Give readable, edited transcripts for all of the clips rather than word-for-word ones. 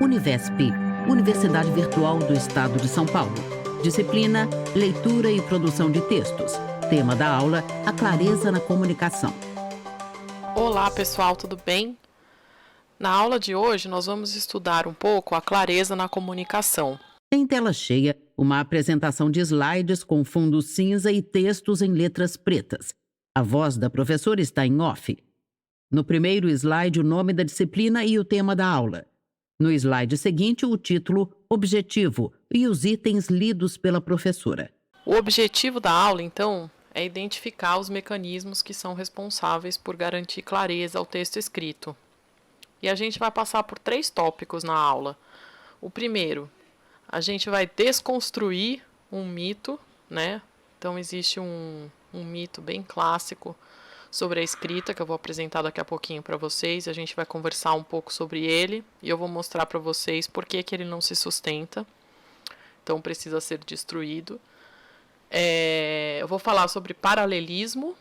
Univesp, Universidade Virtual do Estado de São Paulo. Disciplina: Leitura e Produção de Textos. Tema da aula: a clareza na comunicação. Olá pessoal, tudo bem? Na aula de hoje nós vamos estudar um pouco a clareza na comunicação. Em tela cheia, uma apresentação de slides com fundo cinza e textos em letras pretas. A voz da professora está em off. No primeiro slide, o nome da disciplina e o tema da aula. No slide seguinte, o título, objetivo e os itens lidos pela professora. O objetivo da aula, então, é identificar os mecanismos que são responsáveis por garantir clareza ao texto escrito. E a gente vai passar por 3 tópicos na aula. O primeiro, a gente vai desconstruir um mito, né? Então, existe um mito bem clássico sobre a escrita, que eu vou apresentar daqui a pouquinho para vocês. A gente vai conversar um pouco sobre ele e eu vou mostrar para vocês por que ele não se sustenta. Então, precisa ser destruído. Eu vou falar sobre paralelismo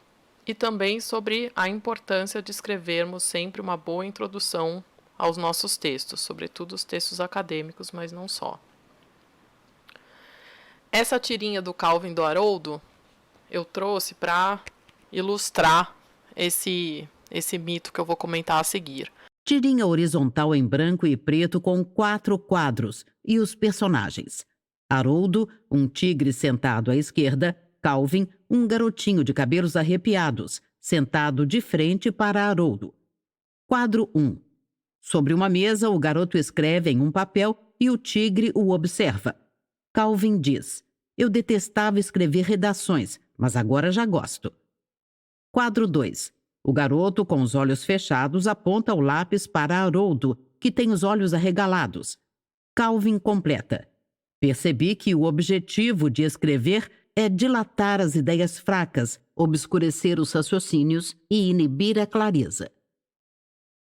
e também sobre a importância de escrevermos sempre uma boa introdução aos nossos textos, sobretudo os textos acadêmicos, mas não só. Essa tirinha do Calvin do Haroldo eu trouxe para ilustrar esse mito que eu vou comentar a seguir. Tirinha horizontal em branco e preto com 4 quadros e os personagens. Haroldo, um tigre sentado à esquerda. Calvin, um garotinho de cabelos arrepiados, sentado de frente para Haroldo. Quadro 1. Sobre uma mesa, o garoto escreve em um papel e o tigre o observa. Calvin diz: "Eu detestava escrever redações, mas agora já gosto." Quadro 2. O garoto, com os olhos fechados, aponta o lápis para Haroldo, que tem os olhos arregalados. Calvin completa: "Percebi que o objetivo de escrever é dilatar as ideias fracas, obscurecer os raciocínios e inibir a clareza."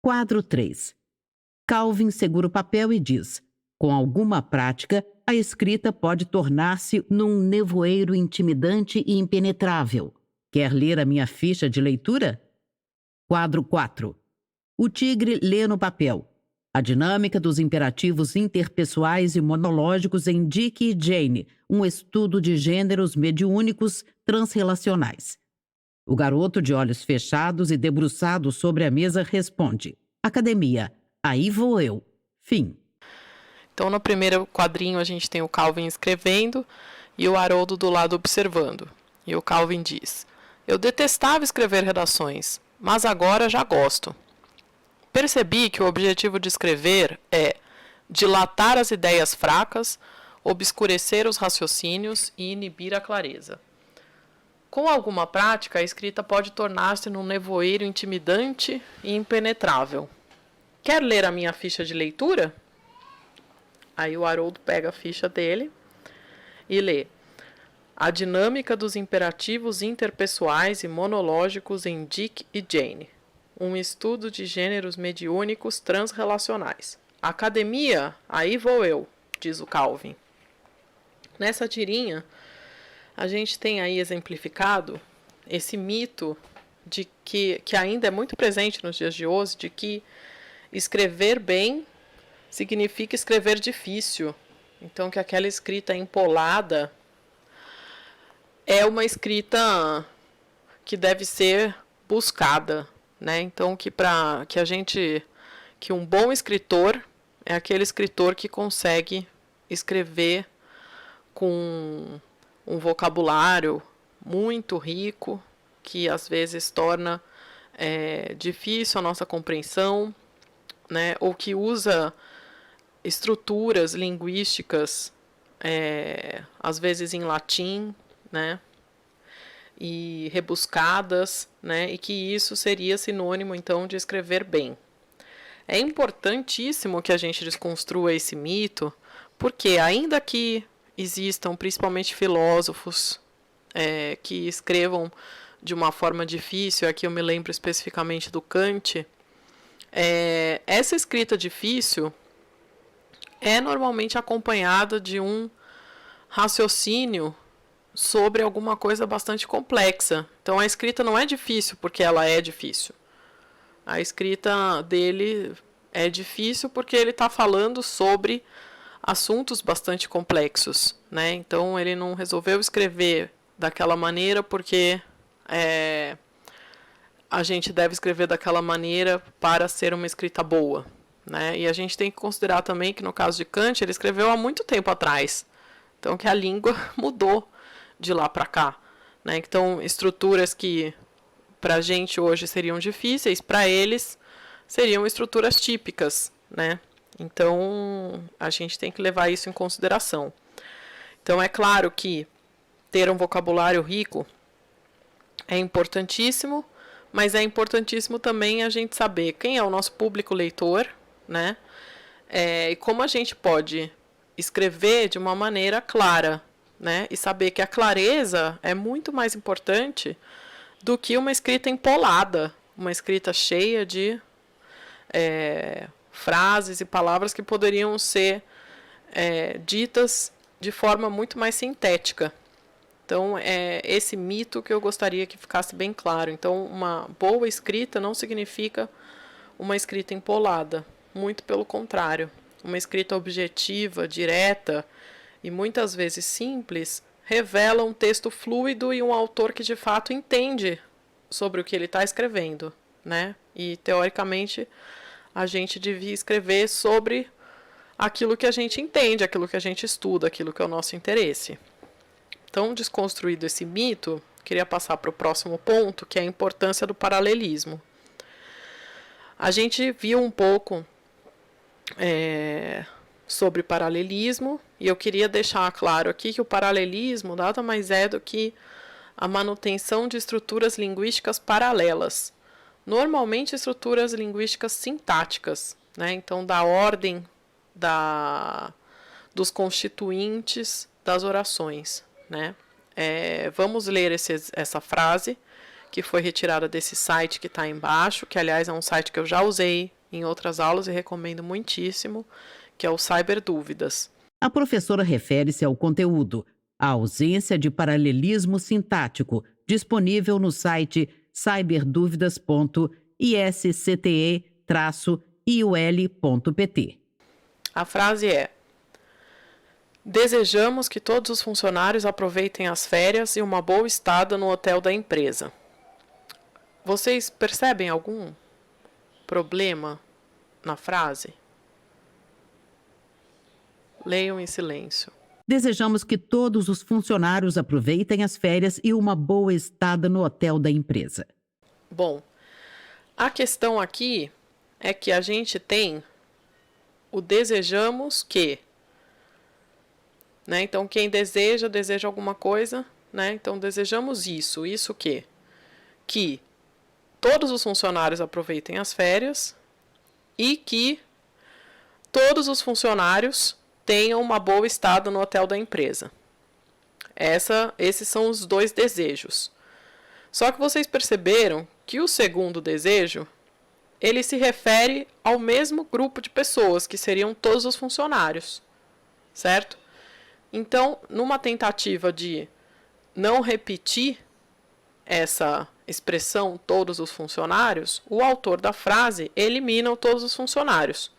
Quadro 3. Calvin segura o papel e diz: "Com alguma prática, a escrita pode tornar-se num nevoeiro intimidante e impenetrável. Quer ler a minha ficha de leitura?" Quadro 4. O tigre lê no papel: "A dinâmica dos imperativos interpessoais e monológicos em Dick e Jane, um estudo de gêneros mediúnicos transrelacionais." O garoto, de olhos fechados e debruçado sobre a mesa, responde: "Academia, aí vou eu." Fim. Então, no primeiro quadrinho, a gente tem o Calvin escrevendo e o Haroldo do lado observando. E o Calvin diz: "Eu detestava escrever redações, mas agora já gosto. Percebi que o objetivo de escrever é dilatar as ideias fracas, obscurecer os raciocínios e inibir a clareza. Com alguma prática, a escrita pode tornar-se num nevoeiro intimidante e impenetrável. Quer ler a minha ficha de leitura?" Aí o Haroldo pega a ficha dele e lê: "A dinâmica dos imperativos interpessoais e monológicos em Dick e Jane. Um estudo de gêneros mediúnicos transrelacionais. Academia, aí vou eu", diz o Calvin. Nessa tirinha, a gente tem aí exemplificado esse mito de que ainda é muito presente nos dias de hoje, de que escrever bem significa escrever difícil. Então, que aquela escrita empolada é uma escrita que deve ser buscada, né? Então, que um bom escritor é aquele escritor que consegue escrever com um vocabulário muito rico, que às vezes torna difícil a nossa compreensão, né? Ou que usa estruturas linguísticas, às vezes em latim, né? E rebuscadas, né? E que isso seria sinônimo, então, de escrever bem. É importantíssimo que a gente desconstrua esse mito, porque ainda que existam principalmente filósofos que escrevam de uma forma difícil, aqui eu me lembro especificamente do Kant, essa escrita difícil é normalmente acompanhada de um raciocínio sobre alguma coisa bastante complexa. Então, a escrita não é difícil porque ela é difícil. A escrita dele é difícil porque ele está falando sobre assuntos bastante complexos, né? Então ele não resolveu escrever daquela maneira porque a gente deve escrever daquela maneira para ser uma escrita boa, né? E a gente tem que considerar também que no caso de Kant ele escreveu há muito tempo atrás, então que a língua mudou de lá para cá, né? Então estruturas que para a gente hoje seriam difíceis, para eles seriam estruturas típicas, né? Então, a gente tem que levar isso em consideração. Então, é claro que ter um vocabulário rico é importantíssimo, mas é importantíssimo também a gente saber quem é o nosso público leitor, né? E como a gente pode escrever de uma maneira clara, né? E saber que a clareza é muito mais importante do que uma escrita empolada, uma escrita cheia de frases e palavras que poderiam ser ditas de forma muito mais sintética. Então, é esse mito que eu gostaria que ficasse bem claro. Então, uma boa escrita não significa uma escrita empolada. Muito pelo contrário. Uma escrita objetiva, direta e muitas vezes simples revela um texto fluido e um autor que de fato entende sobre o que ele está escrevendo, né? E, teoricamente, a gente devia escrever sobre aquilo que a gente entende, aquilo que a gente estuda, aquilo que é o nosso interesse. Então, desconstruído esse mito, queria passar para o próximo ponto, que é a importância do paralelismo. A gente viu um pouco sobre paralelismo, e eu queria deixar claro aqui que o paralelismo nada mais é do que a manutenção de estruturas linguísticas paralelas. Normalmente, estruturas linguísticas sintáticas, né? Então, da ordem dos constituintes das orações, né? Vamos ler essa frase, que foi retirada desse site que está embaixo, que, aliás, é um site que eu já usei em outras aulas e recomendo muitíssimo, que é o Cyberdúvidas. A professora refere-se ao conteúdo, a ausência de paralelismo sintático, disponível no site cyberdúvidas.iscte-iul.pt. A frase é: desejamos que todos os funcionários aproveitem as férias e uma boa estada no hotel da empresa. Vocês percebem algum problema na frase? Leiam em silêncio. Desejamos que todos os funcionários aproveitem as férias e uma boa estada no hotel da empresa. Bom, a questão aqui é que a gente tem o desejamos que, né? Então, quem deseja alguma coisa, né? Então, desejamos isso o quê? Que todos os funcionários aproveitem as férias e que todos os funcionários tenham uma boa estada no hotel da empresa. Esses são os dois desejos. Só que vocês perceberam que o segundo desejo, ele se refere ao mesmo grupo de pessoas, que seriam todos os funcionários, certo? Então, numa tentativa de não repetir essa expressão todos os funcionários, o autor da frase elimina o todos os funcionários.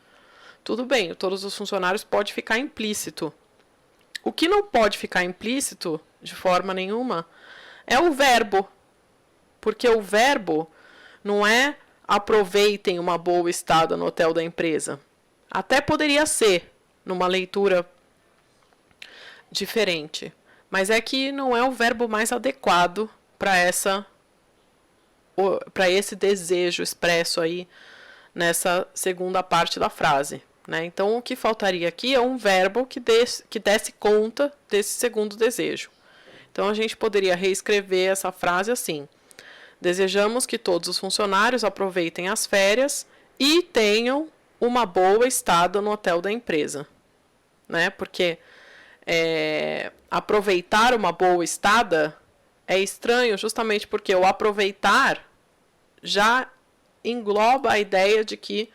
Tudo bem, todos os funcionários pode ficar implícito. O que não pode ficar implícito, de forma nenhuma, é o verbo. Porque o verbo não é aproveitem uma boa estada no hotel da empresa. Até poderia ser, numa leitura diferente. Mas é que não é o verbo mais adequado para esse desejo expresso aí nessa segunda parte da frase, né? Então, o que faltaria aqui é um verbo que desse conta desse segundo desejo. Então, a gente poderia reescrever essa frase assim: desejamos que todos os funcionários aproveitem as férias e tenham uma boa estada no hotel da empresa, né? Porque aproveitar uma boa estada é estranho justamente porque o aproveitar já engloba a ideia de que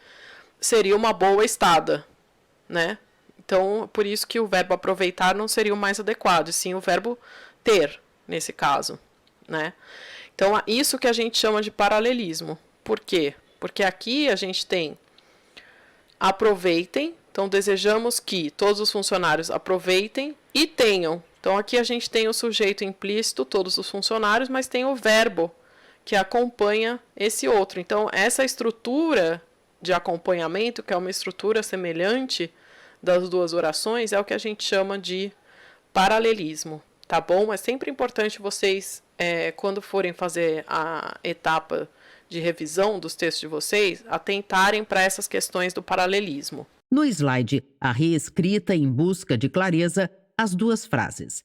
seria uma boa estada, né? Então, por isso que o verbo aproveitar não seria o mais adequado, e sim o verbo ter, nesse caso, né? Então, isso que a gente chama de paralelismo. Por quê? Porque aqui a gente tem aproveitem. Então, desejamos que todos os funcionários aproveitem e tenham. Então, aqui a gente tem o sujeito implícito, todos os funcionários, mas tem o verbo que acompanha esse outro. Então, essa estrutura de acompanhamento, que é uma estrutura semelhante das duas orações, é o que a gente chama de paralelismo, tá bom? É sempre importante vocês, quando forem fazer a etapa de revisão dos textos de vocês, atentarem para essas questões do paralelismo. No slide, a reescrita em busca de clareza as duas frases.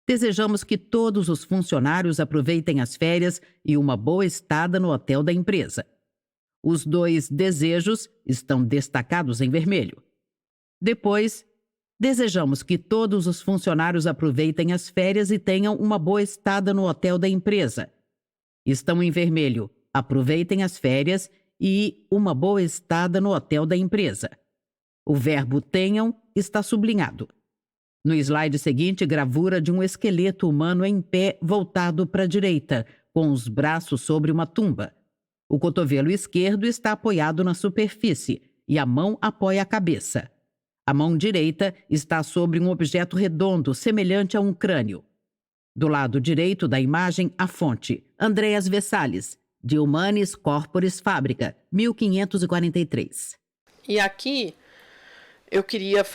Desejamos que todos os funcionários aproveitem as férias e uma boa estada no hotel da empresa. Os dois desejos estão destacados em vermelho. Depois, desejamos que todos os funcionários aproveitem as férias e tenham uma boa estada no hotel da empresa. Estão em vermelho, aproveitem as férias e uma boa estada no hotel da empresa. O verbo tenham está sublinhado. No slide seguinte, gravura de um esqueleto humano em pé voltado para a direita, com os braços sobre uma tumba. O cotovelo esquerdo está apoiado na superfície e a mão apoia a cabeça. A mão direita está sobre um objeto redondo, semelhante a um crânio. Do lado direito da imagem, a fonte, Andreas Vesalius, de Humanis Corporis Fabrica, 1543. E aqui eu queria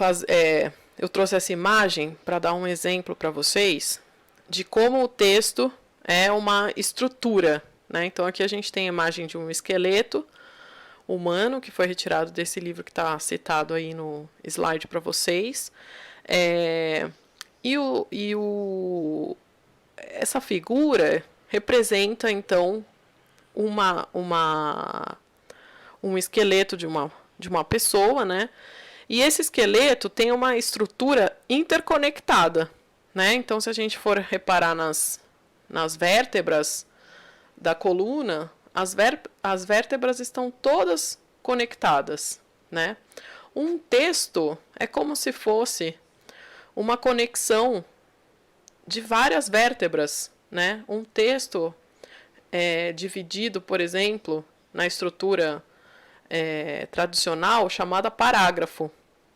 eu trouxe essa imagem para dar um exemplo para vocês de como o texto é uma estrutura, né? Então aqui a gente tem a imagem de um esqueleto humano, que foi retirado desse livro que está citado aí no slide para vocês. Essa figura representa, então, um esqueleto de uma pessoa, né? E esse esqueleto tem uma estrutura interconectada, né? Então, se a gente for reparar nas vértebras da coluna, as vértebras estão todas conectadas, né? Um texto é como se fosse uma conexão de várias vértebras, né? Um texto dividido, por exemplo, na estrutura tradicional chamada parágrafo.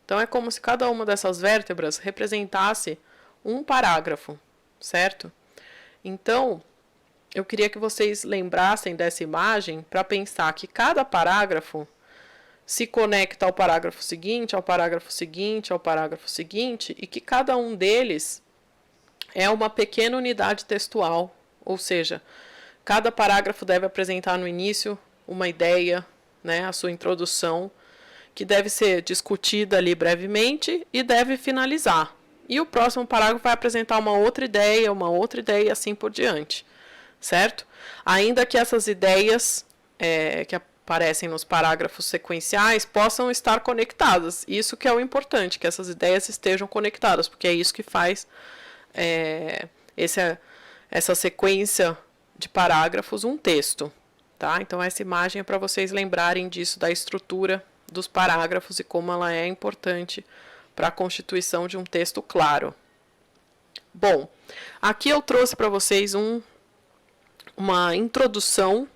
Então, é como se cada uma dessas vértebras representasse um parágrafo, certo? Então, eu queria que vocês lembrassem dessa imagem para pensar que cada parágrafo se conecta ao parágrafo seguinte, ao parágrafo seguinte, ao parágrafo seguinte, e que cada um deles é uma pequena unidade textual, ou seja, cada parágrafo deve apresentar no início uma ideia, né, a sua introdução, que deve ser discutida ali brevemente e deve finalizar. E o próximo parágrafo vai apresentar uma outra ideia e assim por diante, certo? Ainda que essas ideias que aparecem nos parágrafos sequenciais possam estar conectadas. Isso que é o importante, que essas ideias estejam conectadas, porque é isso que faz essa sequência de parágrafos um texto. Tá? Então, essa imagem é para vocês lembrarem disso, da estrutura dos parágrafos e como ela é importante para a constituição de um texto claro. Bom, aqui eu trouxe para vocês uma introdução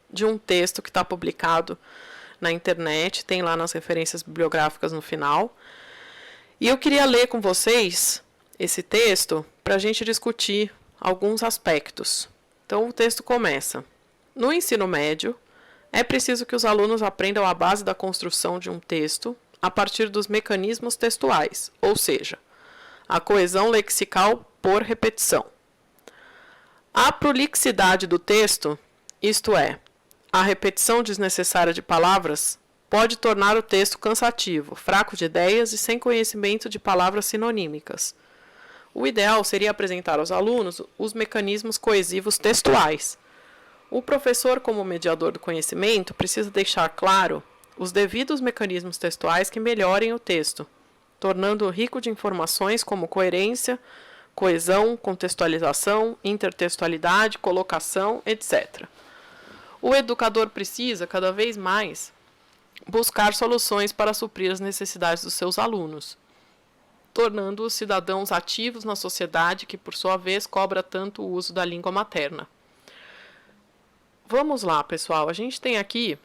de um texto que está publicado na internet, tem lá nas referências bibliográficas no final. E eu queria ler com vocês esse texto para a gente discutir alguns aspectos. Então, o texto começa: no ensino médio, é preciso que os alunos aprendam a base da construção de um texto a partir dos mecanismos textuais, ou seja, a coesão lexical por repetição. A prolixidade do texto, isto é, a repetição desnecessária de palavras, pode tornar o texto cansativo, fraco de ideias e sem conhecimento de palavras sinonímicas. O ideal seria apresentar aos alunos os mecanismos coesivos textuais. O professor, como mediador do conhecimento, precisa deixar claro os devidos mecanismos textuais que melhorem o texto, tornando-o rico de informações como coerência, coesão, contextualização, intertextualidade, colocação, etc. O educador precisa, cada vez mais, buscar soluções para suprir as necessidades dos seus alunos, tornando-os cidadãos ativos na sociedade que, por sua vez, cobra tanto o uso da língua materna. Vamos lá, pessoal. A gente tem aqui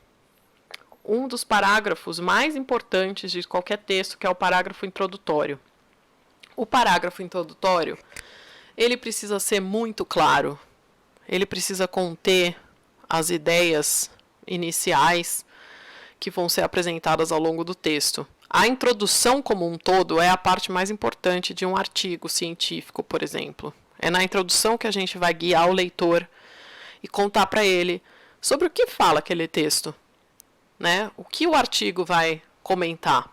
um dos parágrafos mais importantes de qualquer texto, que é o parágrafo introdutório. O parágrafo introdutório, ele precisa ser muito claro, ele precisa conter as ideias iniciais que vão ser apresentadas ao longo do texto. A introdução como um todo é a parte mais importante de um artigo científico, por exemplo. É na introdução que a gente vai guiar o leitor e contar para ele sobre o que fala aquele texto, né? O que o artigo vai comentar.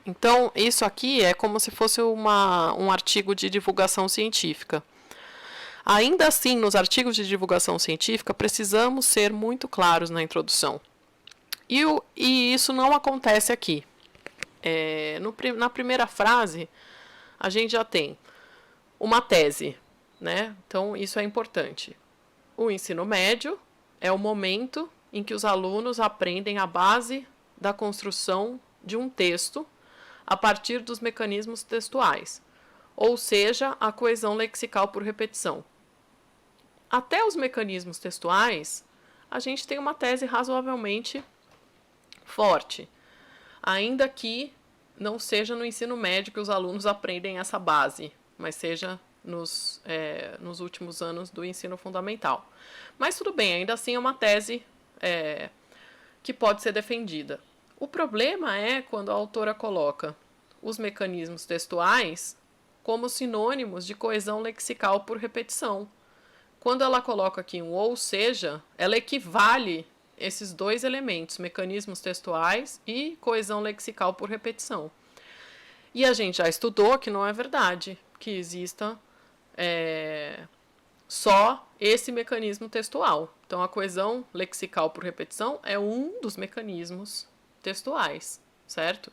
Então, isso aqui é como se fosse um artigo de divulgação científica. Ainda assim, nos artigos de divulgação científica, precisamos ser muito claros na introdução. E isso não acontece aqui. Na primeira frase, a gente já tem uma tese, né? Então, isso é importante. O ensino médio é o momento em que os alunos aprendem a base da construção de um texto a partir dos mecanismos textuais, ou seja, a coesão lexical por repetição. Até os mecanismos textuais, a gente tem uma tese razoavelmente forte, ainda que não seja no ensino médio que os alunos aprendem essa base, mas seja nos últimos anos do ensino fundamental. Mas tudo bem, ainda assim é uma tese que pode ser defendida. O problema é quando a autora coloca os mecanismos textuais como sinônimos de coesão lexical por repetição. Quando ela coloca aqui um ou seja, ela equivale esses dois elementos, mecanismos textuais e coesão lexical por repetição. E a gente já estudou que não é verdade, que exista só esse mecanismo textual. Então, a coesão lexical por repetição é um dos mecanismos textuais, certo?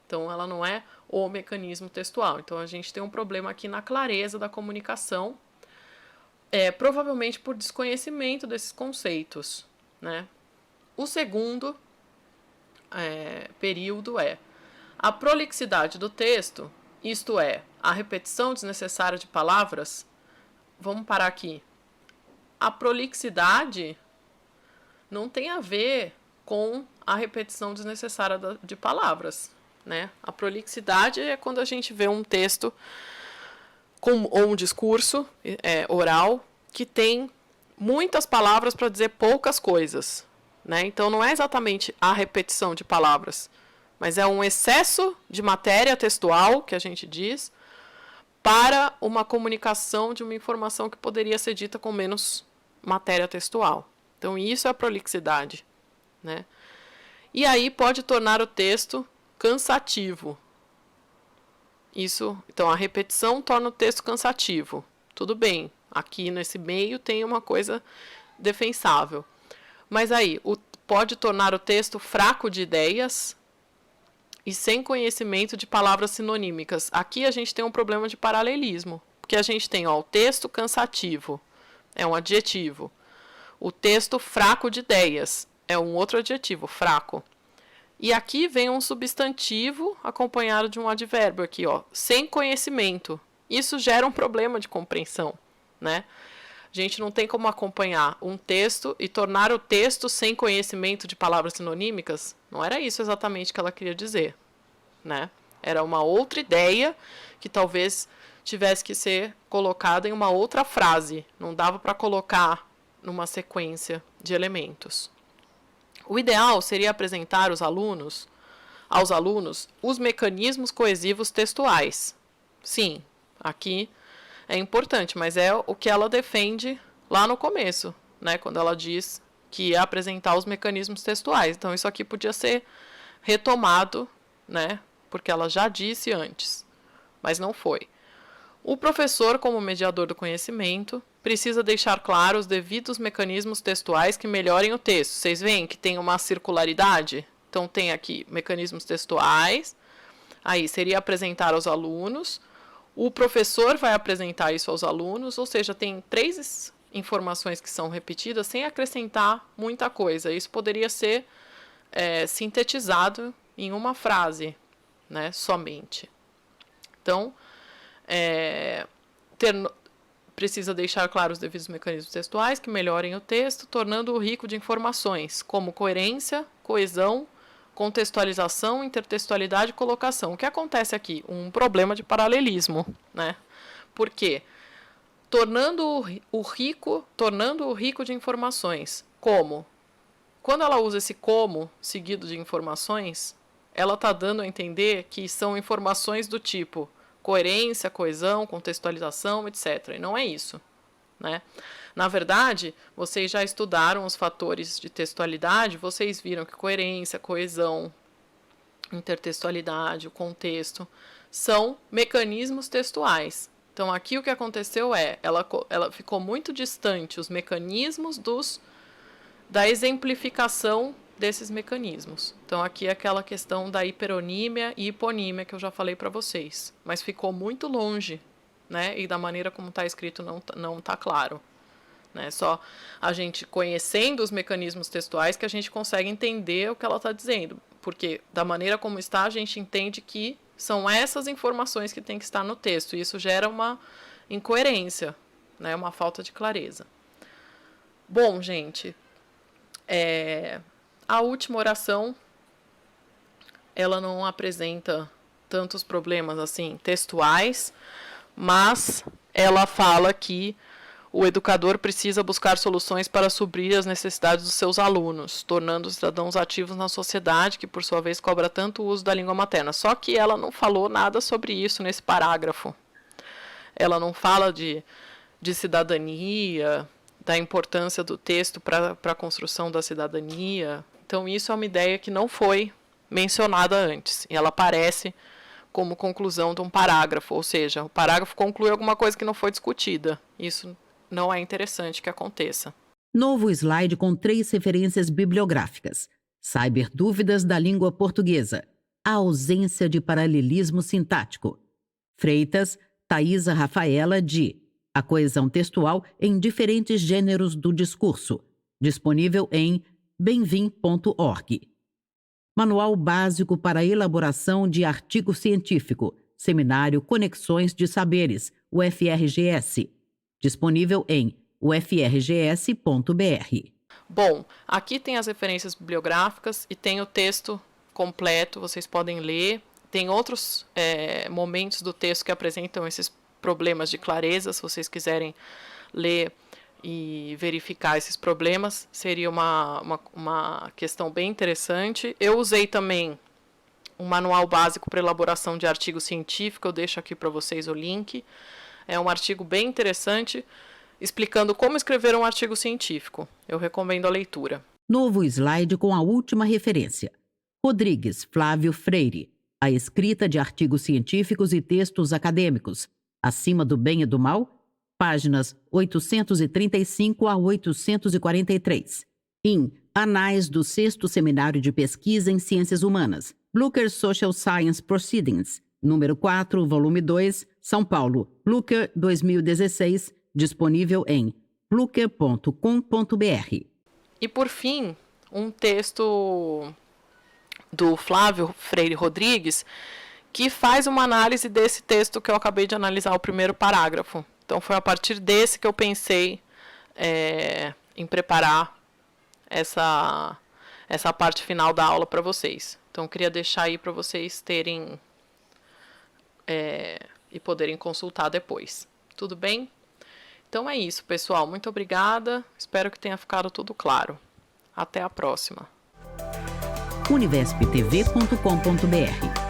Então, ela não é o mecanismo textual. Então, a gente tem um problema aqui na clareza da comunicação, provavelmente por desconhecimento desses conceitos, né? O segundo período é a prolixidade do texto, isto é, a repetição desnecessária de palavras. Vamos parar aqui. A prolixidade não tem a ver com a repetição desnecessária de palavras, né? A prolixidade é quando a gente vê um texto ou um discurso oral que tem muitas palavras para dizer poucas coisas, né? Então, não é exatamente a repetição de palavras, mas é um excesso de matéria textual, que a gente diz, para uma comunicação de uma informação que poderia ser dita com menos matéria textual. Então, isso é a prolixidade, né? E aí pode tornar o texto cansativo. Então, a repetição torna o texto cansativo. Tudo bem, aqui nesse meio tem uma coisa defensável. Mas aí, pode tornar o texto fraco de ideias e sem conhecimento de palavras sinonímicas. Aqui a gente tem um problema de paralelismo, porque a gente tem o texto cansativo, é um adjetivo. O texto fraco de ideias é um outro adjetivo, fraco. E aqui vem um substantivo acompanhado de um advérbio aqui, sem conhecimento. Isso gera um problema de compreensão, né? A gente não tem como acompanhar um texto e tornar o texto sem conhecimento de palavras sinonímicas. Não era isso exatamente que ela queria dizer, né? Era uma outra ideia que talvez tivesse que ser colocada em uma outra frase. Não dava para colocar numa sequência de elementos. O ideal seria apresentar aos alunos os mecanismos coesivos textuais. Sim, aqui é importante, mas é o que ela defende lá no começo, né, quando ela diz que ia apresentar os mecanismos textuais. Então, isso aqui podia ser retomado, né, porque ela já disse antes, mas não foi. O professor, como mediador do conhecimento, precisa deixar claro os devidos mecanismos textuais que melhorem o texto. Vocês veem que tem uma circularidade? Então, tem aqui mecanismos textuais, aí seria apresentar aos alunos, o professor vai apresentar isso aos alunos, ou seja, tem 3 informações que são repetidas sem acrescentar muita coisa. Isso poderia ser sintetizado em uma frase, né, somente. Então, precisa deixar claro os devidos mecanismos textuais que melhorem o texto, tornando-o rico de informações, como coerência, coesão, contextualização, intertextualidade e colocação. O que acontece aqui? Um problema de paralelismo, né? Por quê? Tornando o rico de informações. Como? Quando ela usa esse como seguido de informações, ela está dando a entender que são informações do tipo coerência, coesão, contextualização, etc. E não é isso, né? Na verdade, vocês já estudaram os fatores de textualidade, vocês viram que coerência, coesão, intertextualidade, o contexto, são mecanismos textuais. Então, aqui o que aconteceu ela ficou muito distante os mecanismos da exemplificação desses mecanismos. Então, aqui é aquela questão da hiperonímia e hiponímia que eu já falei para vocês. Mas ficou muito longe, né? E da maneira como está escrito não está claro. Né? Só a gente conhecendo os mecanismos textuais que a gente consegue entender o que ela está dizendo. Porque da maneira como está, a gente entende que são essas informações que tem que estar no texto. E isso gera uma incoerência, né? Uma falta de clareza. Bom, gente, a última oração, ela não apresenta tantos problemas assim textuais, mas ela fala que o educador precisa buscar soluções para suprir as necessidades dos seus alunos, tornando os cidadãos ativos na sociedade, que por sua vez cobra tanto o uso da língua materna. Só que ela não falou nada sobre isso nesse parágrafo. Ela não fala de cidadania, da importância do texto para a construção da cidadania. Então, isso é uma ideia que não foi mencionada antes. E ela aparece como conclusão de um parágrafo, ou seja, o parágrafo conclui alguma coisa que não foi discutida. Isso não é interessante que aconteça. Novo slide com 3 referências bibliográficas. Cyber dúvidas da língua portuguesa. A ausência de paralelismo sintático. Freitas, Thaisa Rafaela, de A coesão textual em diferentes gêneros do discurso. Disponível em bemvim.org. Manual básico para elaboração de artigo científico. Seminário Conexões de Saberes, UFRGS. Disponível em ufrgs.br. Bom, aqui tem as referências bibliográficas e tem o texto completo, vocês podem ler. Tem outros momentos do texto que apresentam esses problemas de clareza, se vocês quiserem ler e verificar esses problemas, seria uma questão bem interessante. Eu usei também um manual básico para elaboração de artigo científico, eu deixo aqui para vocês o link. É um artigo bem interessante, explicando como escrever um artigo científico. Eu recomendo a leitura. Novo slide com a última referência. Rodrigues Flávio Freire. A escrita de artigos científicos e textos acadêmicos. Acima do bem e do mal. Páginas 835 a 843. Em Anais do 6º Seminário de Pesquisa em Ciências Humanas. Blucher Social Science Proceedings. Número 4, volume 2, São Paulo, Blucher 2016, disponível em blucher.com.br. E por fim, um texto do Flávio Freire Rodrigues, que faz uma análise desse texto que eu acabei de analisar, o primeiro parágrafo. Então foi a partir desse que eu pensei em preparar essa parte final da aula para vocês. Então eu queria deixar aí para vocês terem e poderem consultar depois. Tudo bem? Então é isso, pessoal. Muito obrigada. Espero que tenha ficado tudo claro. Até a próxima. Univesptv.com.br